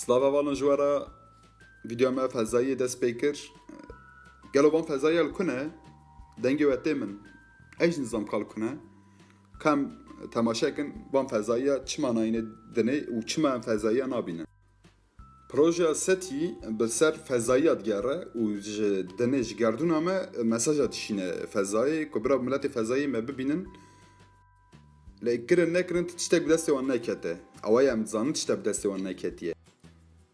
Slava valon jwara video me fezayê dest pê kir. Gelo van fezaya li ku ne dengê we tê min. Ej nizam ka li ku ne. Kam temaşekin van fezaya çima nayîne dinê û çima em fezaya nabînin. Projeya SETI bi ser fezayî digere û ji dinê ji gerdûna me mesaja dişîne fezayê ku bira miletê fezayî me bibînin. Lê kirin nekirin tiştek bi destê wan nekete. Ewa em dizanin tiştek bi destê wan neketiye.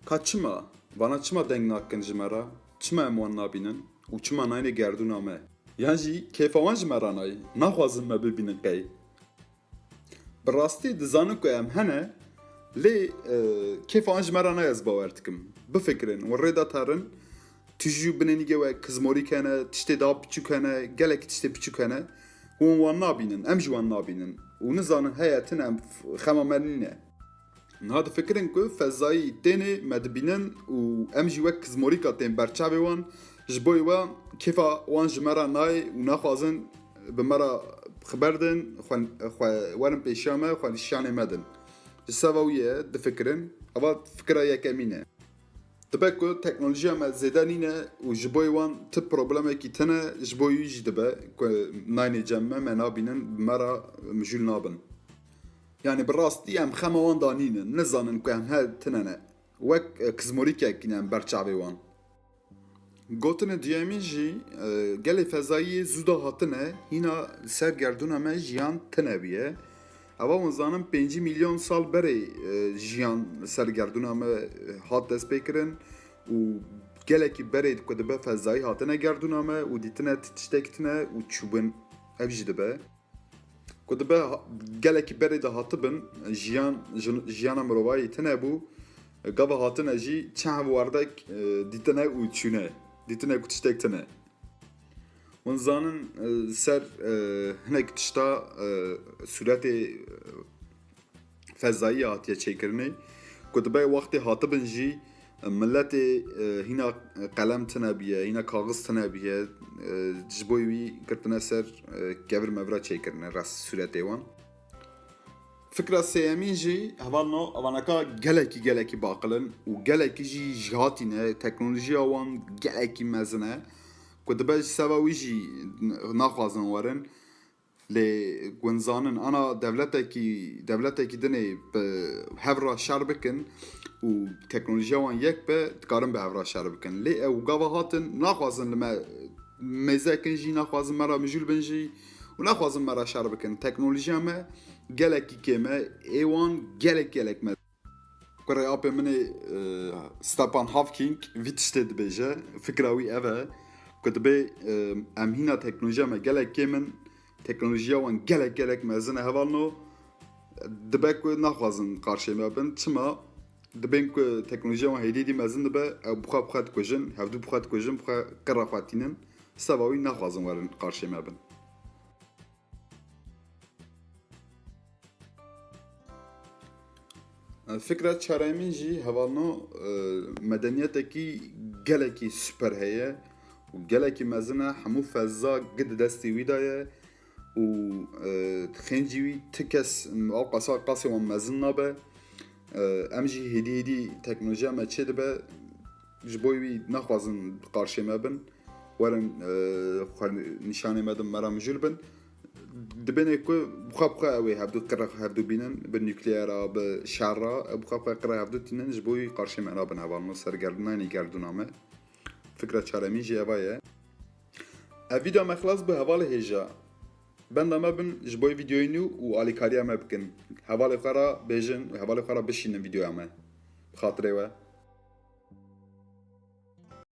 Ka çima? Vana çima deng nakin ji me re? Çima em wan nabînin? Û çima nayîne gerdûna me? Yan jî kêfa wan ji me re nayê. Naxwazin me bibînin qey. Bi rastî dizanin ku em hene lê kêfa wan ji me re naye ez bawer dikim. Bifikirin û rêda tarin tu jî binênîgê we kizmorîk hene, tiştê daha piçûk hene, gelekî tiştê piçûk hene. Hûn wan nabînin, em jî wan nabînin. û nizanin heye tin em xema me nîne. Niha difikirin ku fezayî tênê me dibînin û em jî wek kizmorîka tên berçavê wan ji bo we kêfa wan ji me re nayê û naxwazin bi me re xiber din xwe werin pêşiya me xwe nîşanê me din. Ji seva wî ye difikirin eva fikira yekemîn e. Dibe ku teknolojiya me zêde nîne û ji bo wan ti problemekî tune ji bo wî jî dibe ku nayîne cem me nabînin bi me re mijûl nabin. Yani bi rastî em xema wan danînin, nizanin ku em he tinene. Wek kizmorîkek em berçavê wan. Gotinê duyemîn jî gelê fezayî zû da hatine hîna ser gerdûna me jiyan tune bûye. Eva wan zanin 5 milyon sal berê jiyan ser gerdûna me hat dest pê kirin û gelekî berê ku dibe fezayî hatine gerdûna me û dîtine tiştek tune û çûbin ev jî dibe. Ku dibe gelekî berê de hatibin jiyana mirovayî tune bû gava hatine jî çend wardek dîtine û çûne. Dîtine ku tiştek tune. Wan zanin ser hinek tişta suretê fezayî hatiye çêkirinê ku dibe wextê hatibin jî milletê hîna qelem tune biye, hîna kaxiz tune biye ji bo wî girtine ser kevir mevra çêkirine rast suretê wan. Fikra sêyemîn jî hevalno evaneka gelekî baqilin û gelekî jî ji hatîne teknolojiya wan gelekî mezin e. Ku dibe ji seva wî jî naxwazin werin lê wan zanin ana devletekî dinê bi hevra şer bikin û teknolojiya wan yek be dikarin bi hevra şer bikin. Lê ew gava hatin naxwazin li me mêzekin jî naxwazin me re mijûl bin jî û naxwazin me re şer bikin. Teknolojiya me gelekî kêm e wan gelek me. Kurê apê min ê Stepan Hawking vî tiştê dibêje, fikra wî ev e ku dibe em hîna teknolojiya me gelek kêm in, teknolojiya wan gelek mezin e hevalno dibe ku naxwazin qarşê me bin. Çima dibên ku teknolojiya wan hêdî mezin dibe ew bixwe dikujin, hevdû bixwe dikujin, bixwe qira xwetînin, seva wî naxwazin werin qarşê me bin. Fikra çaremîn jî hevalno medeniyetekî gelekî süper heye û gelekî mezin e hemû feza gid destê wî da ye û xêncî wî ti kes ew qasê wan mezin nabe. Em jî hêdî teknolojiya me çê dibe ji bo wî naxwazin qarşê me bin werin xwe nîşanê me din me re mijûl bin. Dibêne ku bixwe ew ê hevdû qira hevdû bînin bi nükleera bi şerra bixwe qira hevdû tînin ji bo wî qarşê me nabin hevalno sergerdûnayî gerdûna me. Fikra çaremîn jî eva ye. Ev vîdeo me xilas bi hevalê hêja. Benda me bin ji bo vîdeoyê nû û alîkariya me bikin. Hevalê xwe re bêjin û hevalê xwe re bişînin vîdeoya me. Bi xatirê we.